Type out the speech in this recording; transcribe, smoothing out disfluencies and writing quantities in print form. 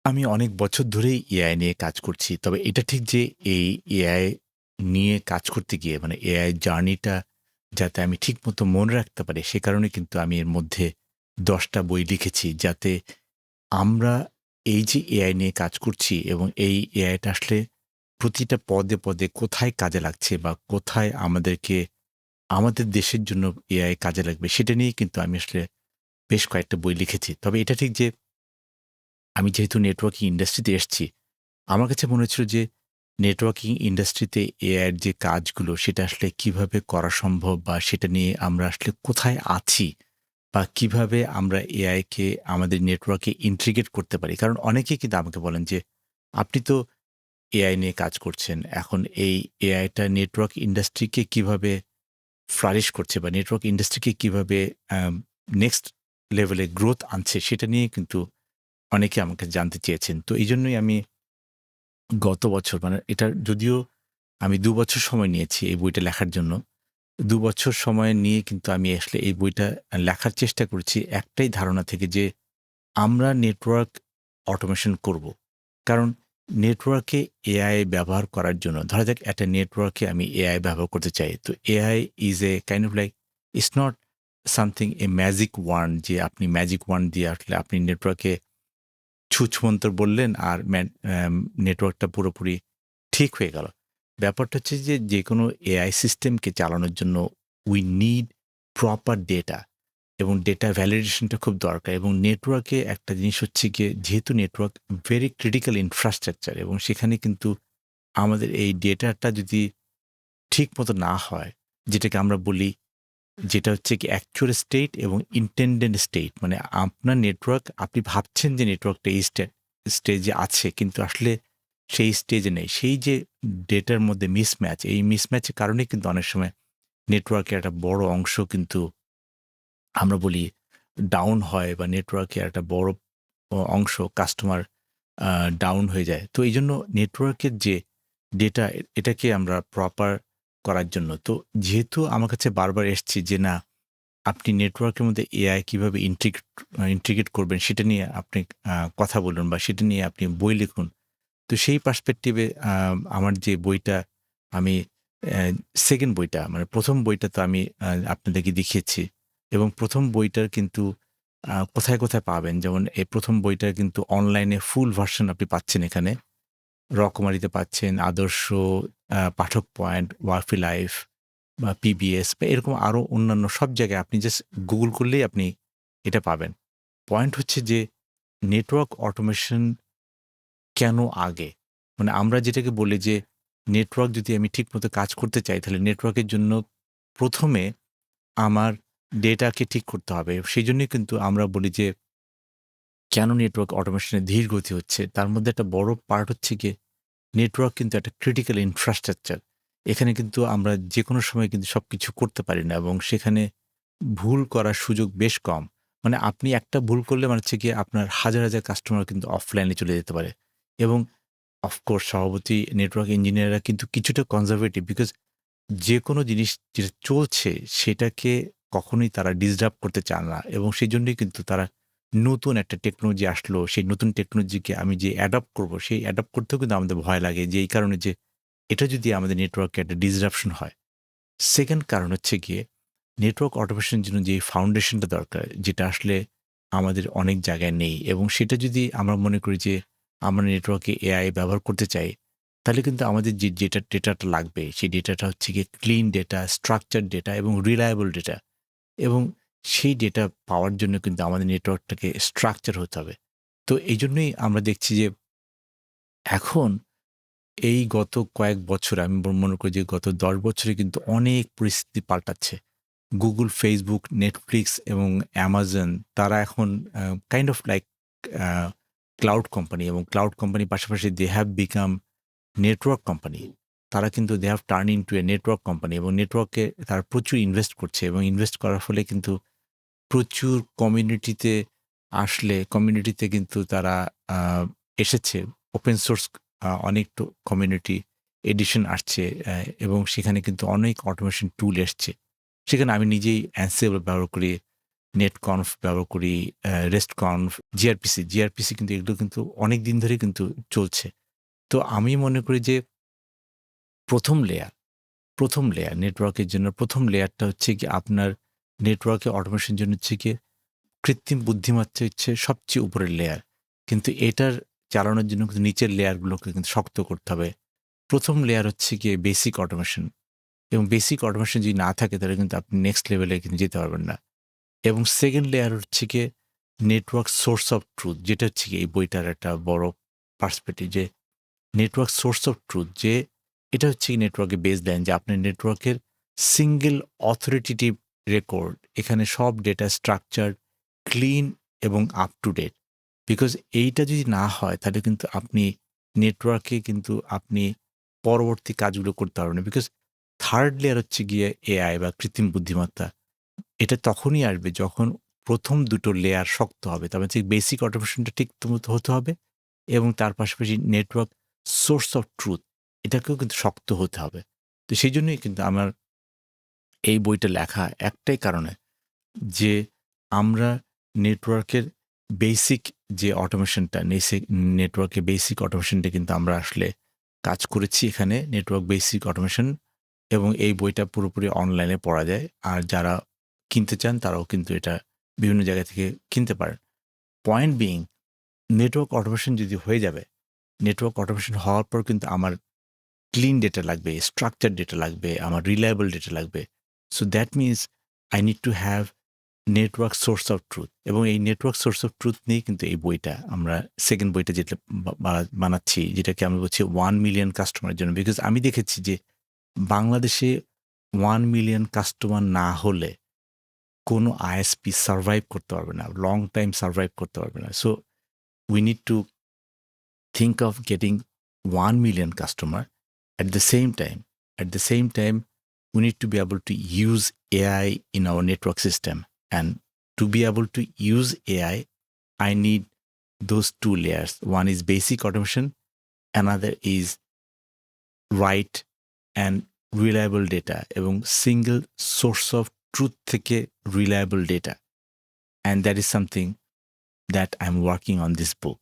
আমি অনেক বছর ধরেই এআই নিয়ে কাজ করছি। তবে এটা ঠিক যে এই এআই নিয়ে কাজ করতে গিয়ে মানে এআই জার্নিটা যাতে আমি ঠিকমতো মনে রাখতে পারি, সে কারণে কিন্তু আমি এর মধ্যে ১০ টা বই লিখেছি। যাতে আমরা এই যে এআই নিয়ে কাজ করছি এবং এই এআইটা আসলে প্রতিটা পদে, পদে কোথায় কাজে লাগছে বা কোথায় আমাদেরকে আমাদের দেশের জন্য এআই কাজে লাগবে সেটা নিয়েই কিন্তু আমি আসলে বেশ কয়েকটা বই লিখেছি। তবে এটা ঠিক যে আমি যেহেতু নেটওয়ার্কিং ইন্ডাস্ট্রিতে এসছি, আমার কাছে মনে হচ্ছিল যে নেটওয়ার্কিং ইন্ডাস্ট্রিতে এআই এর যে কাজগুলো সেটা আসলে কিভাবে করা সম্ভব বা সেটা নিয়ে আমরা আসলে কোথায় আছি বা কিভাবে আমরা এআই কে আমাদের নেটওয়ার্কে ইন্টিগ্রেট করতে পারি। কারণ অনেকেই কিন্তু আমাকে বলেন যে, "আপনি তো এআই নিয়ে কাজ করছেন। এখন এই এআইটা নেটওয়ার্ক ইন্ডাস্ট্রিকে কিভাবে ফ্লারিশ করছে বা নেটওয়ার্ক ইন্ডাস্ট্রিকে কিভাবে আম নেক্সট লেভেলে গ্রোথ আনছে?" সেটা নিয়ে কিন্তু অনেকে আমাকে জানতে চেয়েছেন। তো এইজন্যই আমি গত বছর মানে এটার যদিও আমি ২ বছর সময় নিয়েছি এই বইটা লেখার জন্য। ২ বছর সময় নিয়ে কিন্তু আমি আসলে এই বইটা লেখার চেষ্টা করেছি একটাই ধারণা থেকে যে আমরা নেটওয়ার্ক অটোমেশন করব। কারণ নেটওয়ার্কে এআই ব্যবহার করার জন্য ধরা যাক একটা নেটওয়ার্কে আমি এআই ব্যবহার করতে চাই। তো AI is a kind of like it's not something a magic wand যে আপনি ম্যাজিক ওয়ান্ড দিয়ে আসলে আপনি নেটওয়ার্কে ছুঁচ-মন্তর বললেন আর নেটওয়ার্কটা পুরোপুরি ঠিক হয়ে গেল। ব্যাপারটা হচ্ছে যে, যেকোনো এআই সিস্টেমকে চালানোর জন্য উই নিড প্রপার ডেটা এবং ডেটা ভ্যালিডেশনটা খুব দরকার এবং নেটওয়ার্কে একটা জিনিস হচ্ছে গিয়ে যেহেতু নেটওয়ার্ক ভেরি ক্রিটিক্যাল ইনফ্রাস্ট্রাকচার এবং সেখানে কিন্তু আমাদের এই ডেটাটা যদি ঠিকমতো না হয়, যেটাকে আমরা বলি যেটা হচ্ছে কি অ্যাকচুয়াল স্টেট এবং ইনটেন্ডেড স্টেট মানে আপনার নেটওয়ার্ক আপনি ভাবছেন যে নেটওয়ার্কটা এই স্টেজে আছে কিন্তু আসলে সেই স্টেজে নেই। সেই যে ডেটার মধ্যে মিসম্যাচ, এই মিসম্যাচের কারণেই কিন্তু অনেক সময় নেটওয়ার্কের একটা বড় অংশ কিন্তু আমরা বলি ডাউন হয় বা নেটওয়ার্কের একটা বড় অংশ কাস্টমার আ ডাউন হয়ে যায়। তো এইজন্য নেটওয়ার্কের যে ডেটা এটাকে আমরা প্রপার করার জন্য তো যেহেতু আমার কাছে বারবার এসছে যে না আপনি নেটওয়ার্কের মধ্যে এআই কিভাবে ইন্টিগ্রেট করবেন সেটা নিয়ে আপনি কথা বলুন বা সেটা নিয়ে আপনি বই লিখুন। তো সেই পার্সপেক্টিভে আমার যে বইটা আমি অ্যা 2nd বইটা মানে ১ম বইটা তো আমি আপনাদেরকে দেখিয়েছি এবং ১ম বইটার কিন্তু কোথায়, কোথায় পাবেন? যেমন এই ১ম বইটার কিন্তু অনলাইনে ফুল ভার্সন আপনি পাচ্ছেন এখানে। রকমারিতে পাচ্ছেন, আদর্শ, পাঠক পয়েন্ট, ওয়ারফি লাইফ বা পিবিএস বা এরকম আরো অন্যান্য সব জায়গায় আপনি জাস্ট গুগল করলেই আপনি এটা পাবেন। পয়েন্ট হচ্ছে যে নেটওয়ার্ক অটোমেশন কেন আগে? মানে আমরা যেটাকে বলি যে নেটওয়ার্ক যদি আমি ঠিকমতো কাজ করতে চাই তাহলে নেটওয়ার্কের জন্য ১ম এ আমার ডেটাকে ঠিক করতে হবে। সেজন্যই কিন্তু আমরা বলি যে কেন নেটওয়ার্ক অটোমেশন এর ধীর গতি হচ্ছে? তার মধ্যে একটা বড় পার্ট হচ্ছে গিয়ে নেটওয়ার্ক কিন্তু একটা ক্রিটিক্যাল ইনফ্রাস্ট্রাকচার। এখানে কিন্তু আমরা যেকোনো সময় কিন্তু সবকিছু করতে পারি না এবং সেখানে ভুল করার সুযোগ বেশ কম। মানে আপনি একটা ভুল করলে মানে হচ্ছে গিয়ে আপনার হাজার, হাজার কাস্টমার কিন্তু অফলাইনে চলে যেতে পারে। এবং অফকোর্স স্বভাবতই নেটওয়ার্ক ইঞ্জিনিয়াররা কিন্তু কিছুটা কনজারভেটিভ বিকজ যেকোনো জিনিস যেটা চলছে সেটাকে কখনোই তারা ডিসরাপ্ট করতে চান না এবং সেজন্যই কিন্তু তারা নতুন একটা টেকনোলজি আসলো, সেই নতুন টেকনোলজিকে আমি যে অ্যাডপ্ট করব, সেই অ্যাডপ্ট করতেও কিন্তু আমাদের ভয় লাগে যে এই কারণে যে এটা যদি আমাদের নেটওয়ার্কে একটা ডিসরাপশন হয়। 2nd কারণ হচ্ছে গিয়ে নেটওয়ার্ক অটোমেশন এর জন্য যে ফাউন্ডেশনটা দরকার, যেটা আসলে আমাদের অনেক জায়গায় নেই এবং সেটা যদি আমরা মনে করি যে আমরা নেটওয়ার্কে এআই ব্যবহার করতে চাই, তাহলে কিন্তু আমাদের যে ডেটাটা লাগবে, সেই ডেটাটা হচ্ছে গিয়ে ক্লিন ডেটা, স্ট্রাকচারড ডেটা এবং রিলায়েবল ডেটা এবং সেই ডেটা পাওয়ার জন্য কিন্তু আমাদের নেটওয়ার্কটাকে স্ট্রাকচার হতে হবে। তো এইজন্যই আমরা দেখছি যে এখন এই গত কয়েক বছর আমি মনে করি যে গত ১০ বছরে কিন্তু অনেক পরিস্থিতি পাল্টাচ্ছে। Google, Facebook, Netflix এবং Amazon তারা এখন kind of like a cloud company এবং ক্লাউড কোম্পানির পাশাপাশি they have become network company. তারা কিন্তু they have turned into a network company এবং নেটওয়ার্কে তারা প্রচুর ইনভেস্ট করছে এবং ইনভেস্ট করার ফলে কিন্তু প্রচুর কমিউনিটিতে আসলে কমিউনিটিতে কিন্তু তারা আ এসেছে। ওপেন সোর্স অনেক কমিউনিটি এডিশন আসছে এবং সেখানে কিন্তু অনেক অটোমেশন টুল এসছে। সেখানে আমি নিজেই Ansible ব্যবহার করি। নেটকনফ ব্যবহার করি, রেস্টকনফ, জিআরপিসি কিন্তু এগুলো কিন্তু অনেক দিন ধরে কিন্তু চলছে। তো আমি মনে করি যে প্রথম লেয়ার নেটওয়ার্কের জন্য প্রথম লেয়ারটা হচ্ছে গিয়ে আপনার নেটওয়ার্কে অটোমেশন জন্য হচ্ছে গিয়ে কৃত্রিম বুদ্ধিমত্তা হচ্ছে সবচেয়ে উপরের লেয়ার। কিন্তু এটার চালানোর জন্য কিন্তু নিচের লেয়ারগুলোকে কিন্তু শক্ত করতে হবে। প্রথম লেয়ার হচ্ছে গিয়ে বেসিক অটোমেশন, এবং বেসিক অটোমেশন যদি না থাকে তাহলে কিন্তু আপনি নেক্সট লেভেলে কিন্তু যেতে পারবেন না। এবং সেকেন্ড লেয়ার হচ্ছে গিয়ে নেটওয়ার্ক সোর্স অফ ট্রুথ, যেটা হচ্ছে গিয়ে এই বইটার একটা বড় পার্সপেক্টিভ, যে নেটওয়ার্ক সোর্স অফ ট্রুথ, যে এটা হচ্ছে নেটওয়ার্কের বেস লাইন, যে আপনার নেটওয়ার্কের সিঙ্গেল অথরিটেটিভ রেকর্ড, এখানে সব ডেটা স্ট্রাকচার ক্লিন এবং আপ টু ডেট। বিকজ এইটা যদি না হয় তাহলে কিন্তু আপনি নেটওয়ার্কে কিন্তু আপনি পরবর্তী কাজগুলো করতে পারবেন না। বিকজ থার্ড লেয়ার হচ্ছে গিয়ে এআই বা কৃত্রিম বুদ্ধিমত্তা, এটা তখনই আসবে যখন প্রথম দুটো লেয়ার শক্ত হবে। তার মানে বেসিক অটোমেশনটা ঠিক মতো হতে হবে, এবং তার পাশাপাশি নেটওয়ার্ক সোর্স অফ ট্রুথ এটাকেও কিন্তু শক্ত হতে হবে। তো সেই জন্যই কিন্তু আমার এই বইটা লেখা একটাই কারণে, যে আমরা নেটওয়ার্কের বেসিক যে অটোমেশনটা, নেটওয়ার্কের বেসিক অটোমেশনটা কিন্তু আমরা আসলে কাজ করেছি এখানে, নেটওয়ার্ক বেসিক অটোমেশন, এবং এই বইটা পুরোপুরি অনলাইনে পড়া যায়। আর যারা কিনতে চান তারাও কিন্তু এটা বিভিন্ন জায়গা থেকে কিনতে পারেন। পয়েন্ট বিইং, নেটওয়ার্ক অটোমেশন যদি হয়ে যাবে, নেটওয়ার্ক অটোমেশন হওয়ার পর কিন্তু আমার ক্লিন ডেটা লাগবে, স্ট্রাকচার ডেটা লাগবে, আমার রিলায়েবল ডেটা লাগবে। So that means I need to have network source of truth, এবং এই নেটওয়ার্ক সোর্স অফ ট্রুথ নিয়ে কিন্তু এই বইটা আমরা সেকেন্ড বইটা যেটা বানাচ্ছি, যেটাকে আমি বলছি 1 মিলিয়ন কাস্টমারের জন্য। বিকজ আমি দেখেছি যে বাংলাদেশে 1 মিলিয়ন কাস্টমার না হলে কোনো আইএসপি সার্ভাইভ করতে পারবে না, লং টাইম সার্ভাইভ করতে পারবে না। So we need to think of getting 1 million customer. At the same time we need to be able to use AI in our network system, and to be able to use AI I need those two layers. One is basic automation, another is right and reliable data, এবং single source of truth থেকে reliable data, and that is something that I'm working on this book.